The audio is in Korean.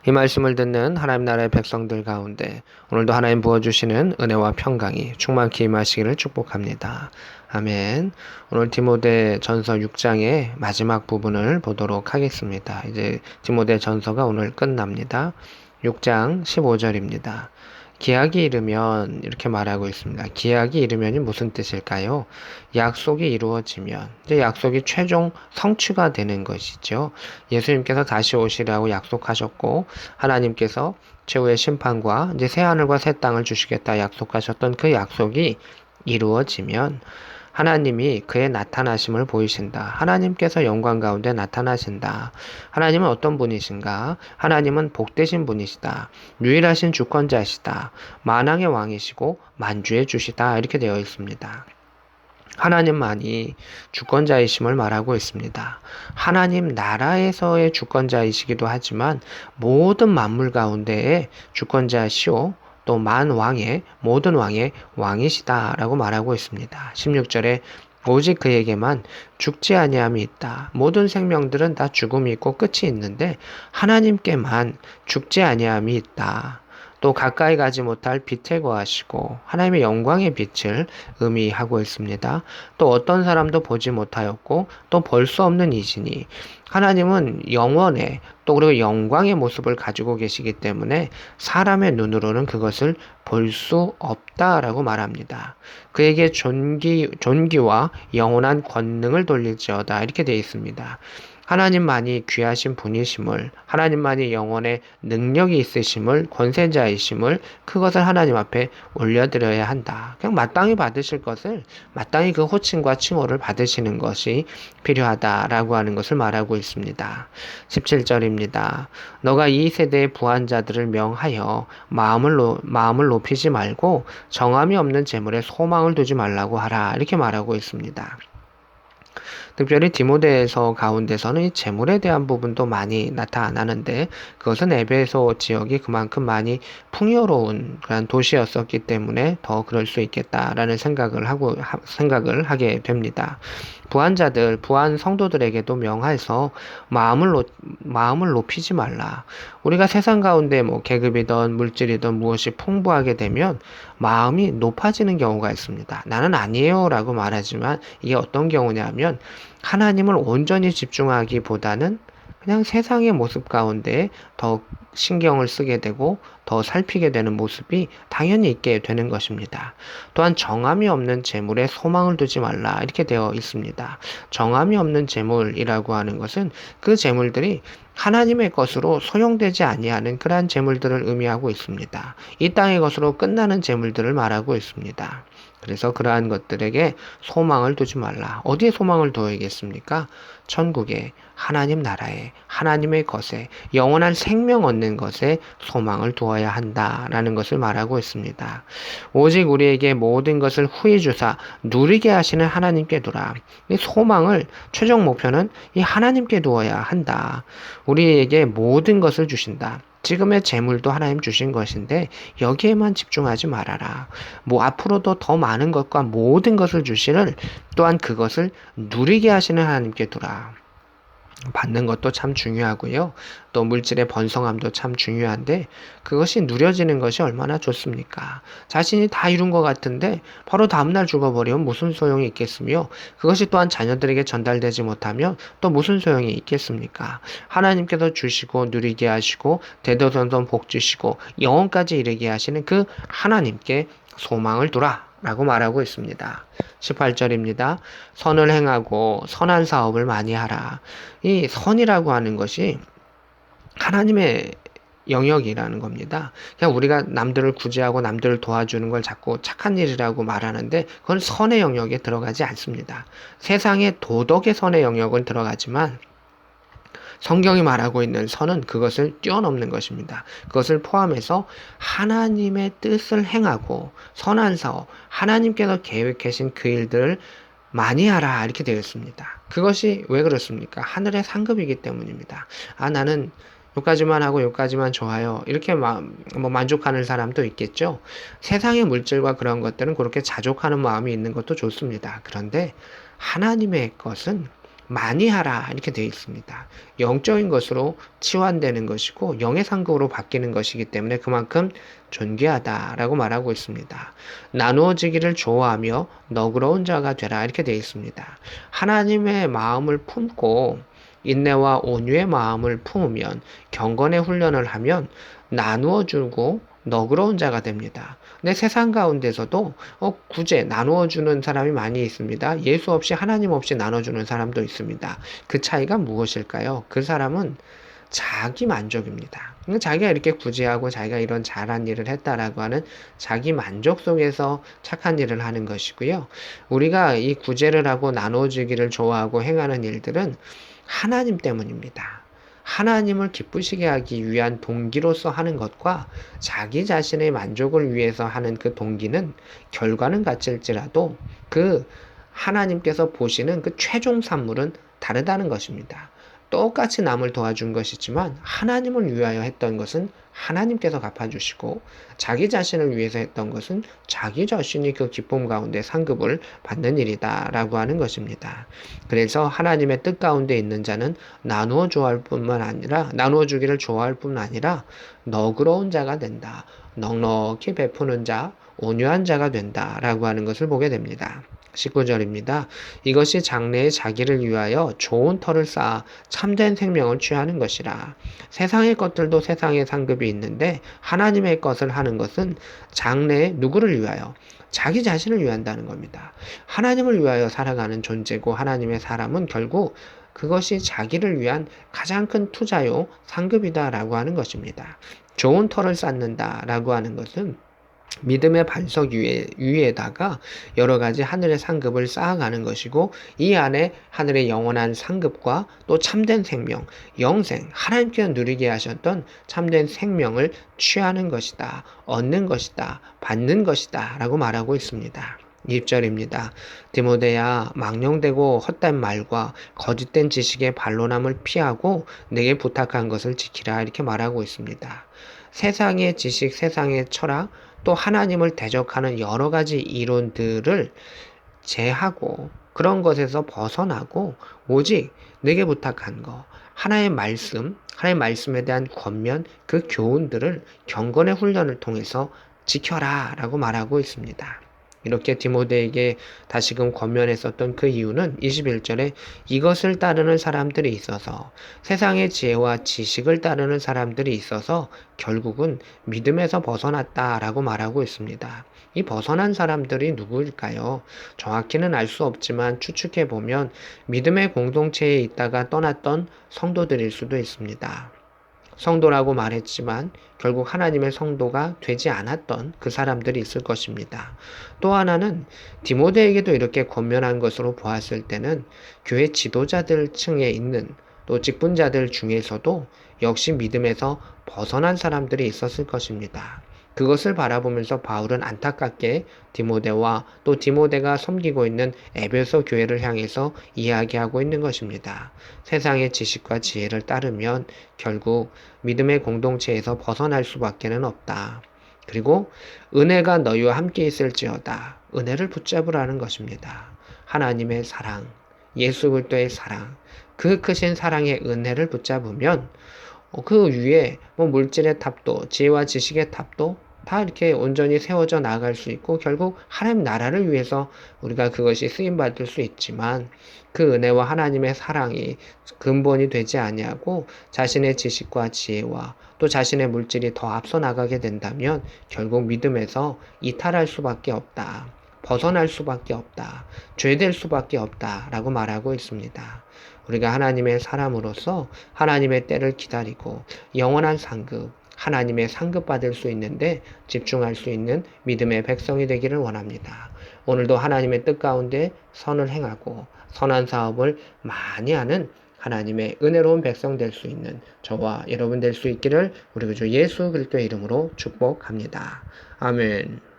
이 말씀을 듣는 하나님 나라의 백성들 가운데 오늘도 하나님 부어주시는 은혜와 평강이 충만히 임하시기를 축복합니다. 아멘. 오늘 디모데 전서 6장의 마지막 부분을 보도록 하겠습니다. 이제 디모데 전서가 오늘 끝납니다. 6장 15절입니다. 기약이 이르면 이렇게 말하고 있습니다. 기약이 이르면이 무슨 뜻일까요? 약속이 이루어지면 이제 약속이 최종 성취가 되는 것이죠. 예수님께서 다시 오시라고 약속하셨고 하나님께서 최후의 심판과 이제 새 하늘과 새 땅을 주시겠다 약속하셨던 그 약속이 이루어지면 하나님이 그의 나타나심을 보이신다. 하나님께서 영광 가운데 나타나신다. 하나님은 어떤 분이신가? 하나님은 복되신 분이시다. 유일하신 주권자시다. 만왕의 왕이시고 만주의 주시다. 이렇게 되어 있습니다. 하나님만이 주권자이심을 말하고 있습니다. 하나님 나라에서의 주권자이시기도 하지만 모든 만물 가운데의 주권자시오 또 만왕의 모든 왕의 왕이시다라고 말하고 있습니다. 16절에 오직 그에게만 죽지 아니함이 있다. 모든 생명들은 다 죽음이 있고 끝이 있는데 하나님께만 죽지 아니함이 있다. 또 가까이 가지 못할 빛에 거하시고 하나님의 영광의 빛을 의미하고 있습니다. 또 어떤 사람도 보지 못하였고 또 볼 수 없는 이시니 하나님은 영원의 또 그리고 영광의 모습을 가지고 계시기 때문에 사람의 눈으로는 그것을 볼 수 없다라고 말합니다. 그에게 존귀와 영원한 권능을 돌릴지어다 이렇게 되어 있습니다. 하나님만이 귀하신 분이심을, 하나님만이 영혼의 능력이 있으심을, 권세자이심을 그것을 하나님 앞에 올려드려야 한다. 그냥 마땅히 받으실 것을 마땅히 그 호칭과 칭호를 받으시는 것이 필요하다라고 하는 것을 말하고 있습니다. 17절입니다. 너가 이 세대의 부한자들을 명하여 마음을 높이지 말고 정함이 없는 재물에 소망을 두지 말라고 하라. 이렇게 말하고 있습니다. 특별히 디모데서 가운데서는 이 재물에 대한 부분도 많이 나타나는데 그것은 에베소 지역이 그만큼 많이 풍요로운 그런 도시였었기 때문에 더 그럴 수 있겠다라는 생각을 하게 됩니다. 부한 성도들에게도 명해서 마음을 높이지 말라. 우리가 세상 가운데 뭐 계급이든 물질이든 무엇이 풍부하게 되면 마음이 높아지는 경우가 있습니다. 나는 아니에요라고 말하지만 이게 어떤 경우냐면 하나님을 온전히 집중하기보다는 그냥 세상의 모습 가운데 더 신경을 쓰게 되고 더 살피게 되는 모습이 당연히 있게 되는 것입니다. 또한 정함이 없는 재물에 소망을 두지 말라 이렇게 되어 있습니다. 정함이 없는 재물이라고 하는 것은 그 재물들이 하나님의 것으로 소용되지 아니하는 그러한 재물들을 의미하고 있습니다. 이 땅의 것으로 끝나는 재물들을 말하고 있습니다. 그래서 그러한 것들에게 소망을 두지 말라. 어디에 소망을 둬야겠습니까? 천국에, 하나님 나라에, 하나님의 것에, 영원한 생명 얻는 것에 소망을 두어야 한다라는 것을 말하고 있습니다. 오직 우리에게 모든 것을 후히 주사 누리게 하시는 하나님께 두라. 이 소망을 최종 목표는 이 하나님께 두어야 한다. 우리에게 모든 것을 주신다. 지금의 재물도 하나님 주신 것인데 여기에만 집중하지 말아라. 뭐 앞으로도 더 많은 것과 모든 것을 주시는 또한 그것을 누리게 하시는 하나님께 두라. 받는 것도 참 중요하고요. 또 물질의 번성함도 참 중요한데 그것이 누려지는 것이 얼마나 좋습니까? 자신이 다 이룬 것 같은데 바로 다음날 죽어버리면 무슨 소용이 있겠으며 그것이 또한 자녀들에게 전달되지 못하면 또 무슨 소용이 있겠습니까? 하나님께서 주시고 누리게 하시고 대대손손 복 주시고 영원까지 이르게 하시는 그 하나님께 소망을 두라 라고 말하고 있습니다. 18절입니다. 선을 행하고 선한 사업을 많이 하라. 이 선이라고 하는 것이 하나님의 영역이라는 겁니다. 그냥 우리가 남들을 구제하고 남들을 도와주는 걸 자꾸 착한 일이라고 말하는데 그건 선의 영역에 들어가지 않습니다. 세상의 도덕의 선의 영역은 들어가지만 성경이 말하고 있는 선은 그것을 뛰어넘는 것입니다. 그것을 포함해서 하나님의 뜻을 행하고 선한 사업, 하나님께서 계획하신 그 일들을 많이 하라 이렇게 되어 있습니다. 그것이 왜 그렇습니까? 하늘의 상급이기 때문입니다. 나는 여기까지만 하고 여기까지만 좋아요. 이렇게 만족하는 사람도 있겠죠. 세상의 물질과 그런 것들은 그렇게 자족하는 마음이 있는 것도 좋습니다. 그런데 하나님의 것은 많이 하라 이렇게 되어 있습니다. 영적인 것으로 치환되는 것이고 영의 상급으로 바뀌는 것이기 때문에 그만큼 존귀하다라고 말하고 있습니다. 나누어지기를 좋아하며 너그러운 자가 되라 이렇게 되어 있습니다. 하나님의 마음을 품고 인내와 온유의 마음을 품으면 경건의 훈련을 하면 나누어 주고 너그러운 자가 됩니다. 근데 세상 가운데서도 구제 나누어 주는 사람이 많이 있습니다. 예수 없이 하나님 없이 나눠주는 사람도 있습니다. 그 차이가 무엇일까요? 그 사람은 자기 만족입니다. 자기가 이렇게 구제하고 자기가 이런 잘한 일을 했다라고 하는 자기 만족 속에서 착한 일을 하는 것이고요. 우리가 이 구제를 하고 나눠주기를 좋아하고 행하는 일들은 하나님 때문입니다. 하나님을 기쁘시게 하기 위한 동기로서 하는 것과 자기 자신의 만족을 위해서 하는 그 동기는 결과는 같을지라도 그 하나님께서 보시는 그 최종 산물은 다르다는 것입니다. 똑같이 남을 도와준 것이지만 하나님을 위하여 했던 것은 하나님께서 갚아주시고 자기 자신을 위해서 했던 것은 자기 자신이 그 기쁨 가운데 상급을 받는 일이다 라고 하는 것입니다. 그래서 하나님의 뜻 가운데 있는 자는 나누어 주기를 좋아할 뿐 아니라 너그러운 자가 된다. 넉넉히 베푸는 자, 온유한 자가 된다 라고 하는 것을 보게 됩니다. 19절입니다. 이것이 장래에 자기를 위하여 좋은 터를 쌓아 참된 생명을 취하는 것이라. 세상의 것들도 세상의 상급이 있는데 하나님의 것을 하는 것은 장래에 누구를 위하여? 자기 자신을 위한다는 겁니다. 하나님을 위하여 살아가는 존재고 하나님의 사람은 결국 그것이 자기를 위한 가장 큰 투자요 상급이다라고 하는 것입니다. 좋은 터를 쌓는다라고 하는 것은 믿음의 반석 위에다가 여러 가지 하늘의 상급을 쌓아가는 것이고 이 안에 하늘의 영원한 상급과 또 참된 생명, 영생, 하나님께서 누리게 하셨던 참된 생명을 취하는 것이다, 얻는 것이다, 받는 것이다 라고 말하고 있습니다. 2절입니다. 디모데야 망령되고 헛된 말과 거짓된 지식의 반론함을 피하고 내게 부탁한 것을 지키라 이렇게 말하고 있습니다. 세상의 지식, 세상의 철학, 또 하나님을 대적하는 여러 가지 이론들을 제하고 그런 것에서 벗어나고 오직 내게 부탁한 거 하나님의 말씀에 대한 권면, 그 교훈들을 경건의 훈련을 통해서 지켜라 라고 말하고 있습니다. 이렇게 디모데에게 다시금 권면했었던 그 이유는 21절에 이것을 따르는 사람들이 있어서 세상의 지혜와 지식을 따르는 사람들이 있어서 결국은 믿음에서 벗어났다라고 말하고 있습니다. 이 벗어난 사람들이 누구일까요? 정확히는 알 수 없지만 추측해 보면 믿음의 공동체에 있다가 떠났던 성도들일 수도 있습니다. 성도라고 말했지만 결국 하나님의 성도가 되지 않았던 그 사람들이 있을 것입니다. 또 하나는 디모데에게도 이렇게 권면한 것으로 보았을 때는 교회 지도자들 층에 있는 또 직분자들 중에서도 역시 믿음에서 벗어난 사람들이 있었을 것입니다. 그것을 바라보면서 바울은 안타깝게 디모데와 또 디모데가 섬기고 있는 에베소 교회를 향해서 이야기하고 있는 것입니다. 세상의 지식과 지혜를 따르면 결국 믿음의 공동체에서 벗어날 수밖에는 없다. 그리고 은혜가 너희와 함께 있을지어다. 은혜를 붙잡으라는 것입니다. 하나님의 사랑, 예수 그리스도의 사랑, 그 크신 사랑의 은혜를 붙잡으면 그 위에 물질의 탑도, 지혜와 지식의 탑도 다 이렇게 온전히 세워져 나갈 수 있고 결국 하나님 나라를 위해서 우리가 그것이 쓰임 받을 수 있지만 그 은혜와 하나님의 사랑이 근본이 되지 아니하고 자신의 지식과 지혜와 또 자신의 물질이 더 앞서 나가게 된다면 결국 믿음에서 이탈할 수밖에 없다. 벗어날 수밖에 없다. 죄될 수밖에 없다라고 말하고 있습니다. 우리가 하나님의 사람으로서 하나님의 때를 기다리고 영원한 상급, 하나님의 상급 받을 수 있는데 집중할 수 있는 믿음의 백성이 되기를 원합니다. 오늘도 하나님의 뜻 가운데 선을 행하고 선한 사업을 많이 하는 하나님의 은혜로운 백성 될 수 있는 저와 여러분 될 수 있기를 우리 구주 예수 그리스도의 이름으로 축복합니다. 아멘.